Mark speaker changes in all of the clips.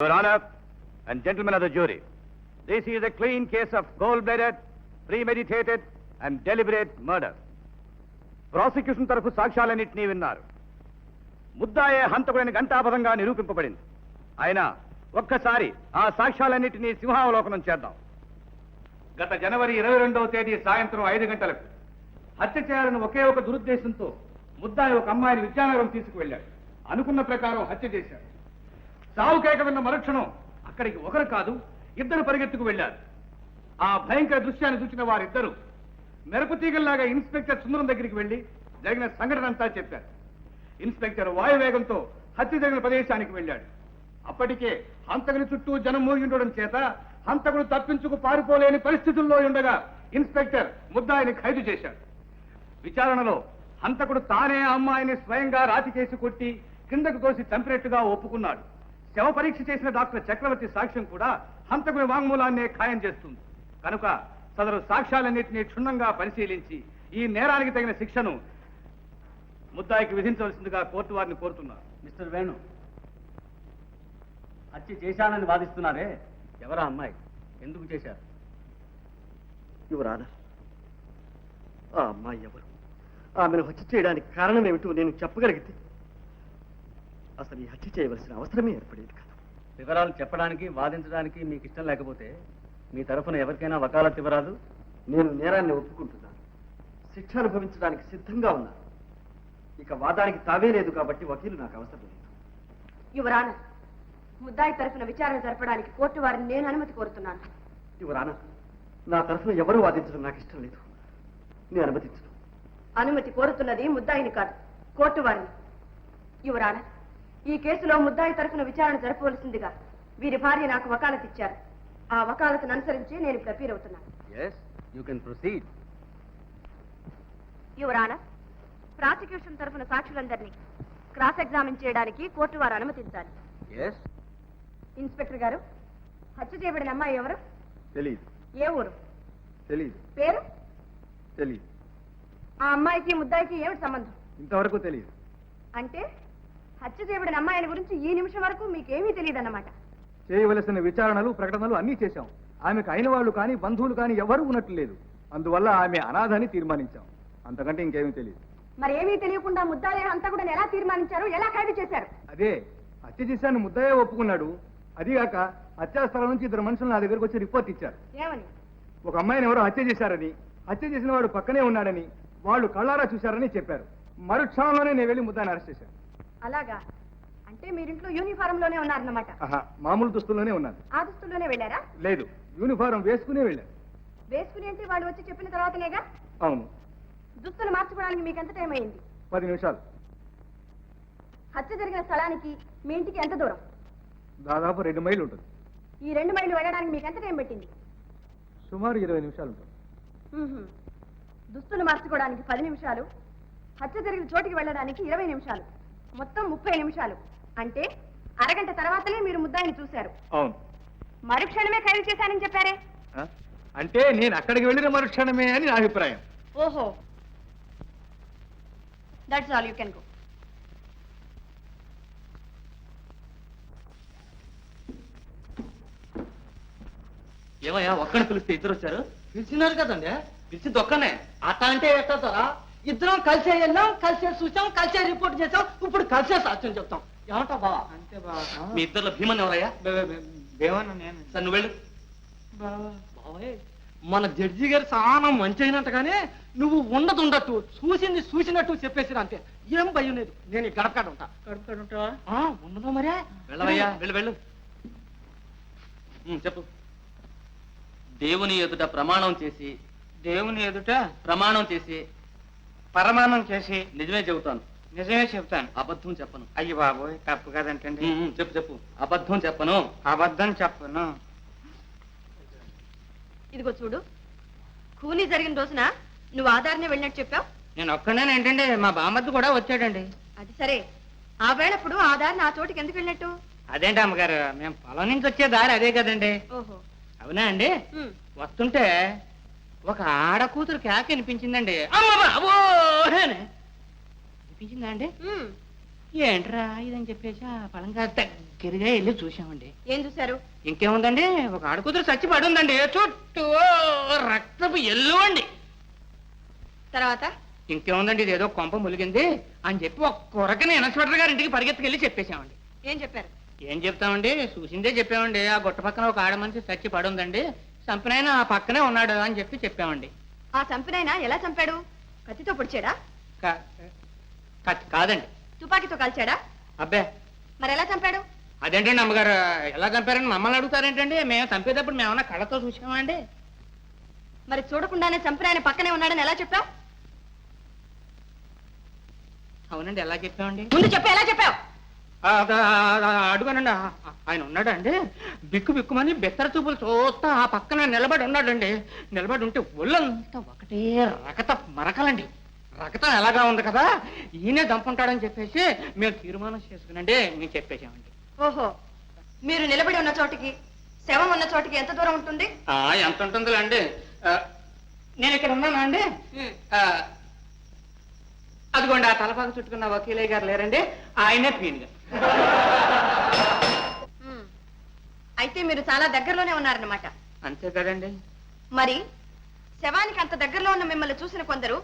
Speaker 1: Your Honor and gentlemen of the jury, this is a clean case of cold-blooded, premeditated and deliberate murder. Prosecution తరఫు సాక్ష్యాలన్నింటినీ విన్నారు. ముద్దాయే హంతకుడని ఘంటాపథంగా నిరూపింపబడింది. అయినా ఒక్కసారి ఆ సాక్ష్యాలన్నింటినీ సింహావలోకనం చేద్దాం. గత జనవరి 22వ తేదీ సాయంత్రం 5 గంటలకు హత్య చేయాలని ఒకే ఒక దురుద్దేశంతో ముద్దాయి ఒక అమ్మాయిని విద్యానగరం తీసుకువెళ్ళాడు. అనుకున్న ప్రకారం హత్య చేశాడు. సావు కేక విన్న మరుక్షణం అక్కడికి ఒకరు కాదు, ఇద్దరు పరిగెత్తుకు వెళ్లారు. ఆ భయంకర దృశ్యాన్ని చూసిన వారిద్దరూ మెరుపుతీగల్లాగా ఇన్స్పెక్టర్ సుందరం దగ్గరికి వెళ్లి జరిగిన సంఘటన అంతా చెప్పారు. ఇన్స్పెక్టర్ వాయువేగంతో హత్య జరిగిన ప్రదేశానికి వెళ్ళాడు. అప్పటికే హంతకుని చుట్టూ జనం మూగిండడం చేత హంతకుడు తప్పించుకు పారిపోలేని పరిస్థితుల్లో ఉండగా ఇన్స్పెక్టర్ ముద్దాయిని ఖైదు చేశాడు. విచారణలో హంతకుడు తానే ఆ అమ్మాయిని స్వయంగా రాతికేసి కొట్టి కిందకు తోసి చంపినట్టుగా ఒప్పుకున్నాడు. శవ పరీక్ష చేసిన డాక్టర్ చక్రవర్తి సాక్ష్యం కూడా హంతకుని వాంగ్మూలాన్నే ఖాయం చేస్తుంది. కనుక సదరు సాక్ష్యాలన్నింటినీ క్షుణ్ణంగా పరిశీలించి ఈ నేరానికి తగిన శిక్షను ముద్దాయికి విధించవలసిందిగా కోర్టు వారిని కోరుతున్నారు.
Speaker 2: మిస్టర్ వేణు, హత్య చేశానని వాదిస్తున్నారే, ఎవరా అమ్మాయి, ఎందుకు చేశారు?
Speaker 3: యువరానా, ఆ అమ్మాయి ఎవరు, ఆమెను హత్య చేయడానికి కారణం ఏమిటో నేను చెప్పగలిగితే అసలు ఈ హత్య చేయవలసిన అవసరమే ఏర్పడేది కాదు.
Speaker 2: వివరాలు చెప్పడానికి వాదించడానికి మీకు ఇష్టం లేకపోతే మీ తరఫున ఎవరికైనా వకాలత్ ఇవ్వరాదు?
Speaker 3: నేను నేరాన్ని ఒప్పుకుంటున్నాను, శిక్ష అనుభవించడానికి సిద్ధంగా ఉన్నాను. ఇక వాదానికి తావే లేదు కాబట్టి వకీలు నాకు అవసరం లేదు.
Speaker 4: యువరానా, ముద్దాయి తరఫున విచారణ జరపడానికి కోర్టు వారిని నేను అనుమతి కోరుతున్నాను.
Speaker 3: యువరానా, నా తరఫున ఎవరు వాదించడం నాకు ఇష్టం లేదు, నేను అనుమతించను.
Speaker 4: అనుమతి కోరుతున్నది ముద్దాయిని కాదు, కోర్టు వారిని. యువరానా, ఈ కేసులో ముద్దాయి తరఫున విచారణ జరపవలసిందిగా వీరి భార్య నాకు వకాలత్ ఇచ్చారు. ఆ వకాలతను అనుసరించి నేను ఇప్పుడు అపీల్ అవుతున్నాను.
Speaker 2: yes, you can proceed.
Speaker 4: Your honour, prosecution తరఫున సాక్షులందరినీ క్రాస్ ఎగ్జామిన్ చేయడానికి కోర్టు వారు అనుమతించాలి.
Speaker 2: yes.
Speaker 4: ఇన్స్పెక్టర్ గారు, హత్య చేయబడిన అమ్మాయి ఎవరు?
Speaker 3: తెలీదు.
Speaker 4: ఏ ఊరు?
Speaker 3: తెలీదు.
Speaker 4: పేరు?
Speaker 3: తెలీదు.
Speaker 4: ఆ అమ్మాయికి ముద్దాయికి ఏమిటి సంబంధం?
Speaker 3: ఇంతవరకు తెలియదు.
Speaker 4: అంటే హత్య చేయబడిన అమ్మాయిల గురించి ఈ నిమిషం వరకు మీకేమీ తెలియదన్నమాట.
Speaker 1: చేయవలసిన విచారణలు ప్రకటనలు అన్నీ చేశాం. ఆమెకు అయిన వాళ్ళు కానీ బంధువులు కానీ ఎవరూ ఉన్నట్లు లేదు. అందువల్ల ఆమె అనాథని తీర్మానించాం. అంతకంటే ఇంకేమీ తెలియదు.
Speaker 4: మరి ఏమీ తెలియకుండా ముద్దాయి హంతకుడిని ఎలా తీర్మానించారు, ఎలా ఖైదు చేశారు?
Speaker 1: అదే హత్య చేశాను ముద్దయ్య ఒప్పుకున్నాడు. అదిగాక హత్యాస్థలం నుంచి ఇద్దరు మనుషులు నా దగ్గరకు వచ్చి రిపోర్ట్ ఇచ్చారు.
Speaker 4: ఏమని?
Speaker 1: ఒక అమ్మాయిని ఎవరో హత్య చేశారని, హత్య చేసిన వాడు పక్కనే ఉన్నాడని, వాళ్ళు కళ్ళారా చూశారని చెప్పారు. మరుక్షణంలోనే నేను వెళ్ళి ముద్దాయిని అరెస్ట్ చేశాను.
Speaker 4: అలాగా? అంటే మీరింట్లో యూనిఫారం లోనే ఉన్నారన్నమాట.
Speaker 1: మామూలు దుస్తుల్లోనే ఉన్నాను.
Speaker 4: ఆ దుస్తుల్లోనే వెళ్ళారా?
Speaker 1: లేదు, యూనిఫారం వేసుకునే వెళ్ళాను.
Speaker 4: వేసుకుని అంటే వాళ్ళు వచ్చి చెప్పిన తర్వాతనేగా?
Speaker 1: అవును.
Speaker 4: దుస్తులు మార్చుకోవడానికి మీకు ఎంత టైం అయింది?
Speaker 1: 10 నిమిషాలు.
Speaker 4: హత్య జరిగిన స్థలానికి మీ ఇంటికి ఎంత దూరం?
Speaker 1: దాదాపు 2 మైళ్ళు ఉంటుంది.
Speaker 4: ఈ 2 మైళ్ళు వెళ్ళడానికి మీకు ఎంత టైం పట్టింది?
Speaker 1: సుమారు 20 నిమిషాలు ఉంటుంది.
Speaker 4: దుస్తులు మార్చుకోవడానికి 10 నిమిషాలు, హత్య జరిగిన చోటికి వెళ్ళడానికి 20 నిమిషాలు, మొత్తం 30 నిమిషాలు. అంటే అరగంట తర్వాతనే మీరు ముద్దాయిని చూశారు.
Speaker 1: అవును.
Speaker 4: మరుక్షణమే ఖైదు చేశానని చెప్పారే?
Speaker 1: అంటే నేను అక్కడికి వెళ్ళిన మరుక్షణమే అని నా అభిప్రాయం.
Speaker 4: ఓహో, that's all, you can go.
Speaker 2: ఏమయ్యా, ఒక్కడిని పిలిస్తే ఇద్దరు వచ్చారు?
Speaker 5: పిలిచినారు కదండి.
Speaker 2: పిలిచింది ఒక్కనే.
Speaker 5: అట్ట అంటే ఎట్టారా? ఇద్దరం కలిసే వెళ్ళాం, కలిసే చూసాం, కలిసే రిపోర్ట్ చేసాం, ఇప్పుడు కలిసే సాక్ష్యం చెప్తాం. ఏమంటా బావా? అంతే బావా.
Speaker 2: మీ ఇద్దరులో భీమన్ ఎవరయ్యా?
Speaker 5: దేవన్న నేను.
Speaker 2: సార్ నువ్వు వెళ్ళు.
Speaker 5: బావే, మన జడ్జి గారు చాలా మంచి అయినట్టుగానే నువ్వు ఉండదు చూసింది చూసినట్టు చెప్పేసిరా అంతే. ఏం భయం లేదు. నేను ఈ గడపకాడ ఉంటా. గడపకాడ ఉంటావా? ఉండదు మరే.
Speaker 2: వెళ్ళవయ్యా, వెళ్ళు వెళ్ళు. చెప్పు. దేవుని ఎదుట ప్రమాణం చేసి,
Speaker 5: దేవుని ఎదుట
Speaker 2: ప్రమాణం చేసి,
Speaker 5: పరమాణం చేసి
Speaker 2: నిజమే చెబుతాను.
Speaker 5: నిజమే చెప్తాను,
Speaker 2: అబద్ధం చెప్పను.
Speaker 5: అయ్యి బాబోయ్, తప్పు కదంటండి.
Speaker 2: చెప్పు చెప్పు. అబద్ధం చెప్పను.
Speaker 5: అబద్ధం చెప్పను.
Speaker 4: ఇదిగో చూడు, కూలీ జరిగిన రోజున నువ్వు ఆధారనే వెళ్ళినట్టు చెప్పావు.
Speaker 5: నేను ఒక్కనేనంటండి, మా బామ్మద్దు కూడా వచ్చాడండి.
Speaker 4: అది సరే, ఆ వేళప్పుడు ఆ దారిని ఆ చోటికి ఎందుకు వెళ్ళినట్టు?
Speaker 5: అదేంటి అమ్మగారు, మేము పొలం నుంచి వచ్చే దారి అదే కదండి.
Speaker 4: ఓహో,
Speaker 5: అవునా అండి? వస్తుంటే ఒక ఆడ కూతురు కేక వినిపించిందండి. అనిపించిందా అండి? ఏంట్రా ఇదని చెప్పేసి ఆ పలంగా దగ్గరగా వెళ్ళి చూసామండి.
Speaker 4: ఏం చూశారు?
Speaker 5: ఇంకేముందండి, ఒక ఆడకూతురు చచ్చి పడి ఉందండి, చుట్టూ రక్తపు ఎల్లు అండి.
Speaker 4: తర్వాత
Speaker 5: ఇంకేముందండి, ఇదేదో కొంప ములిగింది అని చెప్పి ఒక కొరకని ఇన్స్పెక్టర్ గారి ఇంటికి పరిగెత్తుకెళ్ళి చెప్పేశామండి.
Speaker 4: ఏం చెప్పారు?
Speaker 5: ఏం చెప్తామండి, చూసిందే చెప్పామండి. ఆ గుట్ట పక్కన ఒక ఆడ మనిషి చచ్చి పడి ఉందండి, చంపినైనా ఆ పక్కనే ఉన్నాడు అని చెప్పామండి.
Speaker 4: ఆ చంపినైనా ఎలా చంపాడు? కత్తితో పొడిచాడా?
Speaker 5: కాదండి.
Speaker 4: తుపాకీతో కాల్చాడా?
Speaker 5: అబ్బే,
Speaker 4: మరి ఎలా చంపాడు?
Speaker 5: అదేంటండి అమ్మగారు, ఎలా చంపారని మమ్మల్ని అడుగుతారేంటండి? మేము చంపేటప్పుడు మేమన్నా కళ్ళతో చూసామా అండి?
Speaker 4: మరి చూడకుండానే చంపిన ఆయన పక్కనే ఉన్నాడని ఎలా చెప్పావు?
Speaker 5: అవునండి, ఎలా చెప్పామండి?
Speaker 4: ముందు చెప్పు, ఎలా చెప్పావు?
Speaker 5: అడుగానండి, ఆయన ఉన్నాడు అండి, బిక్కు బిక్కుమని బెత్తర చూపులు చూస్తా ఆ పక్కన నిలబడి ఉన్నాడండి. నిలబడి ఉంటే ఒళ్ళంతా ఒకటే రకత మరకలండి. రకతం ఎలాగా ఉంది కదా, ఈయనే దంపుంటాడని చెప్పేసి మేము తీర్మానం చేసుకునండి మేము చెప్పేసామండి.
Speaker 4: ఓహో, మీరు నిలబడి ఉన్న చోటికి శవం ఉన్న చోటికి ఎంత దూరం ఉంటుంది?
Speaker 5: ఎంత ఉంటుందిలే అండి, నేను ఇక్కడ ఉన్నానా అండి? అదిగోండి ఆ తలపాకు చుట్టుకున్న వకీలయ్య గారు లేరండి, ఆయనే పీనుగా.
Speaker 4: అయితే మీరు చాలా దగ్గరలోనే ఉన్నారన్నమాట.
Speaker 5: అంతే కదండి.
Speaker 4: మరి శవానికి అంత దగ్గరలో ఉన్న మిమ్మల్ని చూసిన కొందరు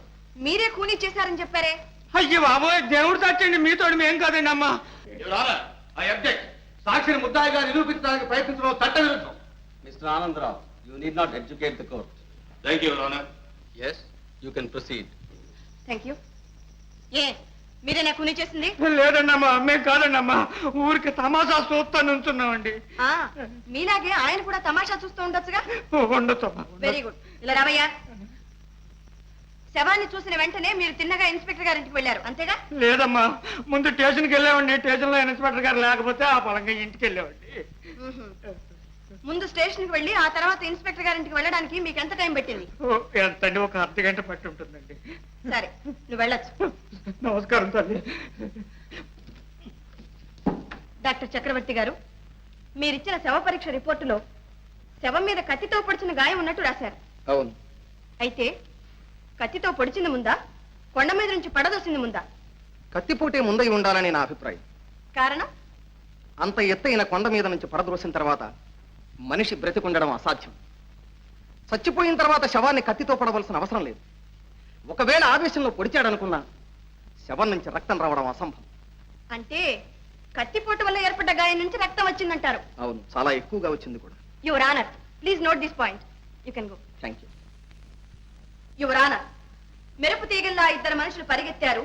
Speaker 4: మీరే ఖూనీ చేశారని చెప్పారే?
Speaker 5: అయ్యో బాబోయ్, దేవుడు సాక్షండి, మీతోడు మేం కాదండి అమ్మా.
Speaker 1: సాక్షిని ముద్దాయిగా నిరూపించడానికి ప్రయత్నించడం చట్టవిరుద్ధం.
Speaker 3: Mister Anandrao, you need not educate the court.
Speaker 1: Thank you, your honour.
Speaker 3: Yes, you can proceed.
Speaker 4: Thank you. ఏ మీరేనా ఖూనీ చేసింది?
Speaker 5: లేదండి అమ్మా, మేం కాదండి అమ్మా, ఊరికి తమాషా చూస్తా నుంచున్నామండి.
Speaker 4: మీలాగే ఆయన కూడా తమాషా చూస్తూ ఉండొచ్చుగా.
Speaker 5: ఉండొచ్చు.
Speaker 4: Very good. ఇలా రావయ్యా. శవాన్ని చూసిన వెంటనే మీరు తిన్నగా ఇన్స్పెక్టర్ గారింటికి వెళ్ళారు, అంతేగా?
Speaker 5: లేదమ్మా, ముందు స్టేషన్కి వెళ్ళామండి, స్టేషన్ లో ఇన్స్పెక్టర్ గారు లేకపోతే ఆ పలంగా ఇంటికి వెళ్ళామండి.
Speaker 4: ముందు స్టేషన్కి వెళ్ళి ఆ తర్వాత ఇన్స్పెక్టర్ గారింటికి వెళ్ళడానికి మీకు ఎంత టైం పెట్టింది?
Speaker 5: ఎంతండి, ఒక అర్ధగంట పట్టి ఉంటుందండి.
Speaker 4: సరే, నువ్వు వెళ్ళొచ్చు.
Speaker 5: నమస్కారం తల్లి.
Speaker 4: డాక్టర్ చక్రవర్తి గారు, మీరిచ్చిన శవ పరీక్ష రిపోర్టులో శవం మీద కత్తితో పొడిచిన గాయం ఉన్నట్టు రాశారు.
Speaker 3: అవును.
Speaker 4: అయితే కత్తితో పొడిచింది ముందా, కొండ మీద నుంచి పడదోసింది ముందా?
Speaker 3: కత్తిపోటే ముందై ఉండాలని నా అభిప్రాయం.
Speaker 4: కారణం?
Speaker 3: అంత ఎత్తైన కొండ మీద నుంచి పడద్రోసిన తర్వాత మనిషి బ్రతికుండడం అసాధ్యం. చచ్చిపోయిన తర్వాత శవాన్ని కత్తితో పడవలసిన అవసరం లేదు. ఒకవేళ ఆవేశంలో పొడిచాడనుకున్నా శవం నుంచి రక్తం రావడం అసంభవం.
Speaker 4: అంటే కత్తిపోటు వల్ల ఏర్పడ్డ గాయం నుంచి రక్తం వచ్చిందంటారు?
Speaker 3: అవును, చాలా ఎక్కువగా వచ్చింది కూడా.
Speaker 4: Your honour, please note this point. You can go.
Speaker 3: Thank you.
Speaker 4: Your honour, మెరుపు తీగల్లా ఇద్దరు మనుషులు పరిగెత్తారు,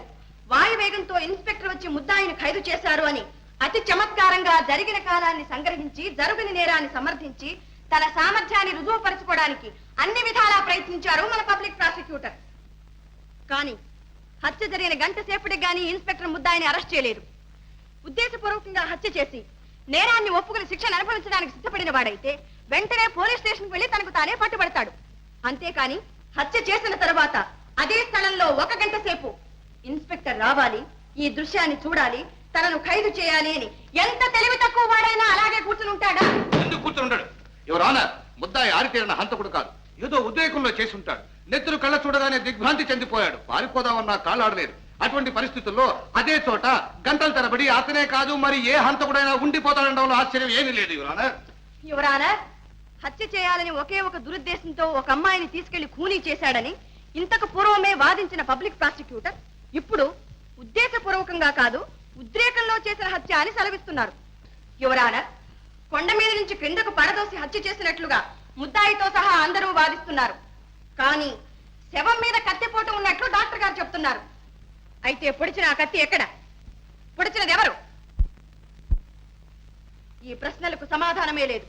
Speaker 4: వాయువేగంతో ఇన్స్పెక్టర్ వచ్చి ముద్దాయిని ఖైదు చేశారు అని అతి చమత్కారంగా జరిగిన కాలాన్ని సంగ్రహించి జరుగుని నేరాన్ని సమర్థించి తన సామర్థ్యాన్ని రుజువుపరచుకోవడానికి అన్ని విధాలా ప్రయత్నించారు మన పబ్లిక్ ప్రాసిక్యూటర్. కానీ హత్య జరిగిన గంట సేపటికి గానీ ఇన్స్పెక్టర్ ముద్దాయిని అరెస్ట్ చేయలేదు. ఉద్దేశపూర్వకంగా హత్య చేసి నేరాన్ని ఒప్పుకుని శిక్షను అనుభవించడానికి సిద్ధపడిన వాడైతే వెంటనే పోలీస్ స్టేషన్కి వెళ్లి తనకు తానే పట్టుబడతాడు. అంతేకాని హత్య చేసిన తర్వాత అదే స్థలంలో 1 గంట సేపు ఇన్స్పెక్టర్ రావాలి, ఈ దృశ్యాన్ని చూడాలి, తనను ఖైదు చేయాలి అని ఎంత తెలివి తక్కువ వాడైనా అలాగే కూర్చుని ఉంటాడా?
Speaker 1: ఎందుకు కూర్చుని ఉంటాడు? యువర్ ఆనర్, ముద్దాయి ఆరితేరిన హంతకుడు కాదు, ఏదో ఉద్రేకంలో చేసి ఉంటాడు. నెత్తురు కళ్ళ చూడగానే దిగ్భ్రాంతి చెందిపోయాడు, పారిపోదామన్నా కాళ్ళాడలేదు. అటువంటి పరిస్థితుల్లో అదే చోట గంటల తరబడి అతనే కాదు మరి ఏ హంతకుడైనా ఉండిపోతాడనడంలో ఆశ్చర్యం ఏమీ లేదు. యువర్ ఆనర్,
Speaker 4: యువర్ ఆనర్, హత్య చేయాలని ఒకే ఒక దురుద్దేశంతో ఒక అమ్మాయిని తీసుకెళ్లి ఖూనీ చేశాడని ఇంతకు పూర్వమే వాదించిన పబ్లిక్ ప్రాసిక్యూటర్ ఇప్పుడు ఉద్దేశపూర్వకంగా కాదు ఉద్రేకంలో చేసిన హత్య అని సెలవిస్తున్నారు. యువర్ ఆనర్, కొండ మీద నుంచి క్రిందకు పడదోసి హత్య చేసినట్లుగా ముద్దాయితో సహా అందరూ వాదిస్తున్నారు. కానీ శవం మీద కత్తిపోటు ఉన్నట్లు డాక్టర్ గారు చెప్తున్నారు. అయితే పొడిచిన ఆ కత్తి ఎక్కడ? పొడిచినది ఎవరు? ఈ ప్రశ్నలకు సమాధానమే లేదు.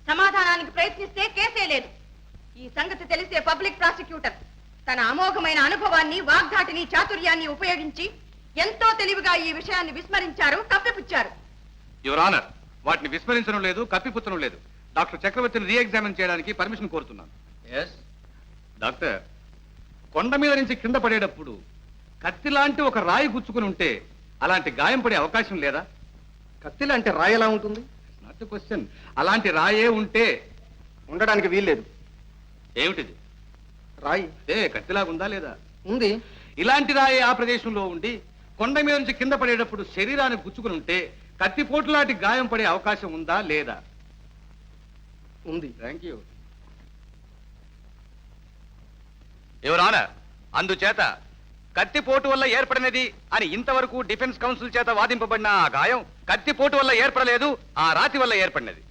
Speaker 4: సమాధానానికి ప్రయత్నిస్తే కేసే లేదు. ఈ సంగతి తెలిసే పబ్లిక్ ప్రాసిక్యూటర్ తన అమోఘమైన అనుభవాన్ని, వాగ్ధాటిని, చాతుర్యాన్ని ఉపయోగించి ఎంతో తెలివిగా ఈ విషయాన్ని విస్మరించారు, కప్పిపుచ్చారు.
Speaker 1: యువర్ ఆనర్, వాటిని విస్మరించడం లేదు, కప్పిపుచ్చడం లేదు. డాక్టర్ చక్రవర్తిని రీఎగ్జామిన్ చేయడానికి పర్మిషన్ కోరుతున్నాను.
Speaker 3: ఎస్
Speaker 1: డాక్టర్, కొండ మీద నుంచి కింద పడేటప్పుడు కత్తి లాంటి ఒక రాయి గుచ్చుకుని ఉంటే అలాంటి గాయం పడే అవకాశం లేదా?
Speaker 3: కత్తి లాంటి రాయి ఎలా ఉంటుంది?
Speaker 1: Not question. అలాంటి రాయే ఉంటే
Speaker 3: ఉండడానికి వీల్లేదు.
Speaker 1: ఏమిటిది?
Speaker 3: రాయి
Speaker 1: కత్తిలాగా ఉందా లేదా?
Speaker 3: ఉంది.
Speaker 1: ఇలాంటి రాయే ఆ ప్రదేశంలో ఉండి కొండ మీద నుంచి కింద పడేటప్పుడు శరీరాన్ని గుచ్చుకుని ఉంటే కత్తిపోటు లాంటి గాయం పడే అవకాశం ఉందా లేదా?
Speaker 5: ఉంది.
Speaker 1: Thank you your honour. అందుచేత కత్తిపోటు వల్ల ఏర్పడినది అని ఇంతవరకు డిఫెన్స్ కౌన్సిల్ చేత వాదింపబడిన ఆ గాయం కత్తిపోటు వల్ల ఏర్పడలేదు, ఆ రాతి వల్ల ఏర్పడినది.